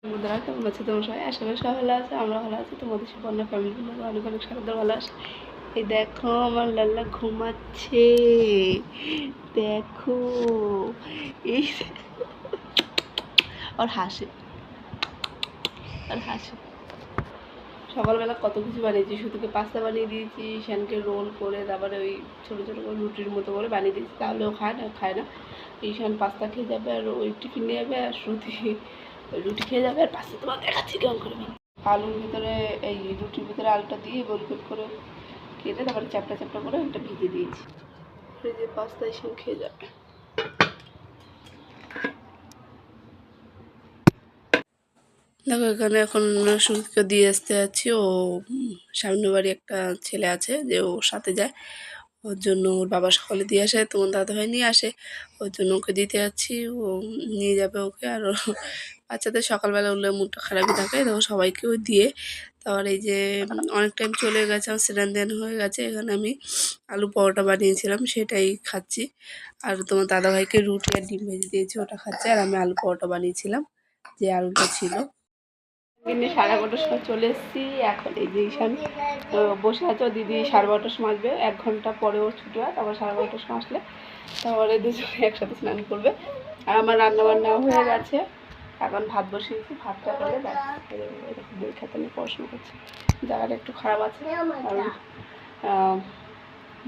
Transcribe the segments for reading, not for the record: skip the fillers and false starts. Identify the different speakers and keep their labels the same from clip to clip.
Speaker 1: বন্ধুরা কেমন আছে তোমার সবাই? আশা করি সবাই ভালো আছে, আমরা ভালো আছি। তোমাদের সুবর্ণা ফ্যামিলি অনেক অনেক সারাদের ভালো আছে। এই দেখো আমার লাল্লা ঘুমাচ্ছে, দেখো এই আর হাসে আর হাসে। সকালবেলা কত কিছু বানিয়েছি, শুধুকে পাস্তা বানিয়ে দিয়েছি, ঈশানকে রোল করে তারপরে ওই ছোটো ছোটো করে রুটির মতো করে বানিয়ে দিয়েছি, তাহলেও খায় না। ঈশান পাস্তা খেয়ে যাবে আর ওই টিফিন নিয়ে যাবে, আর শ্রুতি ওই রুটি খেয়ে যাবে, আর পাস্তা তোমার দেখাচ্ছি কেমন করে আলুর ভিতরে এই রুটির ভিতরে আলুটা দিয়ে গোল গোল করে কেটে তারপরে চ্যাপটা চ্যাপটা করে ওইটা ভিজে দিয়েছি, ফ্রিজে পাস্তা ঈশান খেয়ে যাবে। দেখো এখানে এখন সুমিতকে দিয়ে আসতে যাচ্ছি। ও সামনে বাড়ি একটা ছেলে আছে যে ওর সাথে যায়, ওর জন্য ওর বাবা সকালে দিয়ে আসে, তোমার দাদাভাই নিয়ে আসে, ওর জন্য ওকে দিতে যাচ্ছি। ও নিয়ে যাবে ওকে। আর বাচ্চাদের সকালবেলা উঠলে মুডটা খারাপই থাকে, তো সবাইকে ওই দিয়ে তারপর এই যে অনেক টাইম চলে গেছে, আমার স্নান ধ্যান হয়ে গেছে। এখানে আমি আলু পরোটা বানিয়েছিলাম, সেটাই খাচ্ছি। আর তোমার দাদাভাইকে রুটি আর ডিম ভেজে দিয়েছি, ওটা খাচ্ছে। আর আমি আলু পরোটা বানিয়েছিলাম, যে আলুটা ছিল। দিনে 11:30টার সময় চলে এসেছি। এখন এই যে ঈশান বসে আছে, দিদি 12:30টার সময় আসবে, 1 ঘন্টা পরে ওর ছুটি হয়, তারপর 12:30টার সময় আসলে তারপরে দুজনে একসাথে স্নান করবে। আর আমার রান্নাবান্না হয়ে গেছে, এখন ভাত বসিয়েছি, ভাতটা করে এরকম বই খাতা নিয়ে পড়াশোনা করছি। জায়গাটা একটু খারাপ আছে, কারণ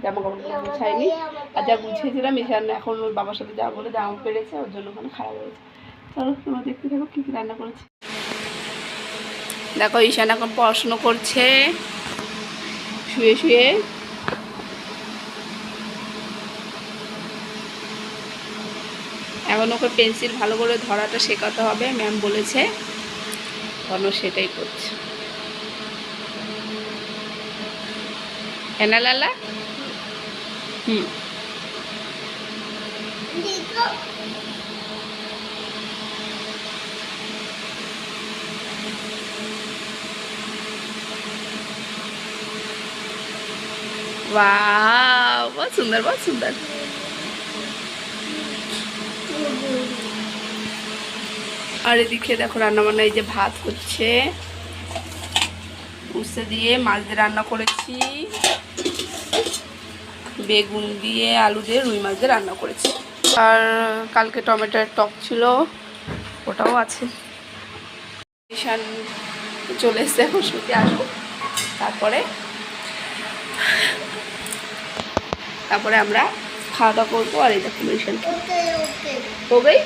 Speaker 1: জামা কাপড়গুলো গুছাইনি, আর যা গুছিয়েছিলাম ঈশান এখন ওর বাবার সাথে যাওয়া বলে জামা পেরেছে, ওর জন্য ওখানে খারাপ হয়েছে। চলো তোমরা দেখতে থাকো কী কী রান্না করেছি। দেখো ঈশান এখন পড়াশুনো করছে শুয়ে শুয়ে। এখন ওকে পেন্সিল ভালো করে ধরাটা শেখাতে হবে, ম্যাম বলেছে, তখন সেটাই করছে। এনা লালা वाह बहुत सुंदर बहुत सुंदर। আর এদিকে দেখো রান্নাবান্না, এই যে ভাত হচ্ছে, উচ্ছে দিয়ে মাছ দিয়ে রান্না করেছি, বেগুন দিয়ে আলু দিয়ে রুই মাছ দিয়ে রান্না করেছি। আর কালকে টমেটোর টক ছিল, ওটাও আছে। ঈশান চলে এসছে, এখন শুতে আসবো, তারপরে আমরা খাওয়া দাওয়া করবো। আর এই দেখো ঈশান हो गई,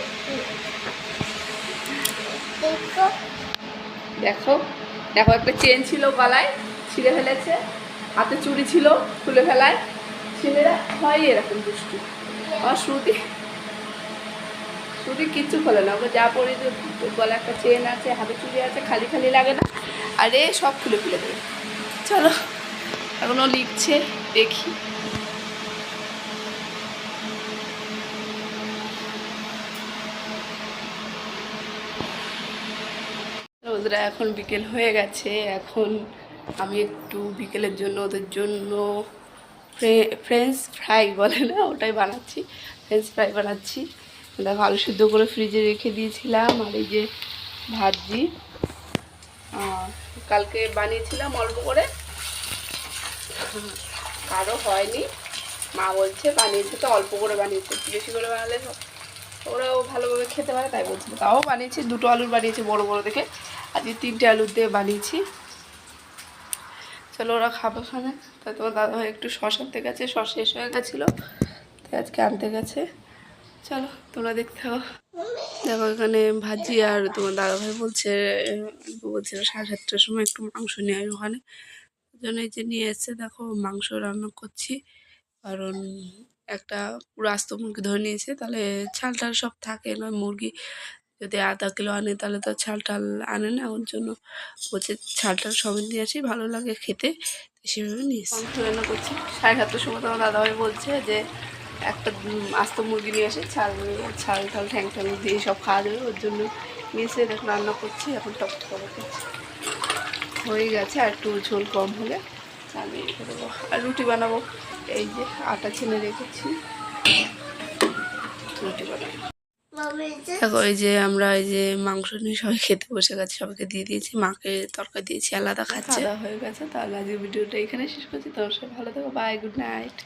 Speaker 1: দেখো দেখো একটা চেন ছিল গলায়, ছিঁড়ে ফেলেছে, হাতে চুড়ি ছিল খুলে ফেলায়, ছেলেরা হয় এরকম দুষ্টু। আমার শ্রুতি কিচ্ছু খোলে না, ওকে যা পরে যে গলা একটা চেন আছে, হাতে চুড়ি আছে, খালি খালি লাগে না, আর এ সব খুলে ফেলে দেবে। চলো এখনও লিখছে, দেখি। ওদের এখন বিকেল হয়ে গেছে, এখন আমি একটু বিকেলের জন্য ওদের জন্য ফ্রেঞ্চ ফ্রাই বলে না, ওটাই বানাচ্ছি, ফ্রেঞ্চ ফ্রাই বানাচ্ছি। দেখো আলু সিদ্ধ করে ফ্রিজে রেখে দিয়েছিলাম, আর এই যে ভাজি কালকে বানিয়েছিলাম অল্প করে, কারো হয়নি, মা বলছে বানিয়েছে তো অল্প করে বানিয়েছে, বেশি করে বানালে ওরাও ভালোভাবে খেতে পারে, তাই বলছিল। তাও বানিয়েছি, 2টো আলুর বানিয়েছি বড় বড় দেখে, আজকে 3টে আলুর দিয়ে বানিয়েছি। চলো ওরা খাবো খানে। তাই তোমার দাদাভাই একটু শস আনতে গেছে, শস শেষ হয়ে গেছিলো, তাই আজকে আনতে গেছে। চলো তোমরা দেখতে থাকো। দেখো এখানে ভাজি, আর তোমার দাদাভাই বলছিল 7:30টার সময় একটু মাংস নিয়ে আসবে ওখানে, ওই জন্য এই যে নিয়ে এসছে। দেখো মাংস রান্না করছি, কারণ একটা পুরো আস্ত মুরগি ধরে নিয়েছে, তাহলে ছাল টাল সব থাকে না। মুরগি যদি আধা কিলো আনে তাহলে তো ছাল টাল আনে না, ওর জন্য বলছে ছাল টাল সবই নিয়ে আসি, ভালো লাগে খেতে, সেভাবে নিয়ে এসে মাংস রান্না করছি। 7:30টার সময় তোমার দাদাভাই বলছে যে একটা আস্ত মুরগি নিয়ে আসে, ছাল ঠাল ঠ্যাং ঠ্যাং দিয়ে সব খাওয়া যাবে, ওর জন্য নিয়ে এসে দেখো রান্না করছি। এখন টক করে করছি, হয়ে গেছে, আর একটু ঝোল কম হলে আমি রেখে দেবো। আর রুটি বানাবো, এই যে আটা ছেনে রেখেছি, রুটি বানাবো। দেখো এই যে আমরা এই যে মাংস নিয়ে সবাই খেতে বসে গেছে, সবাইকে দিয়ে দিয়েছি, মাকে তরকারি দিয়েছি, আলাদা খাচ্ছে। খাওয়া হয়ে গেছে, তাহলে আজকে ভিডিওটা এখানে শেষ করছি। তোমার সবাই ভালো থাকো, বাই, গুড নাইট।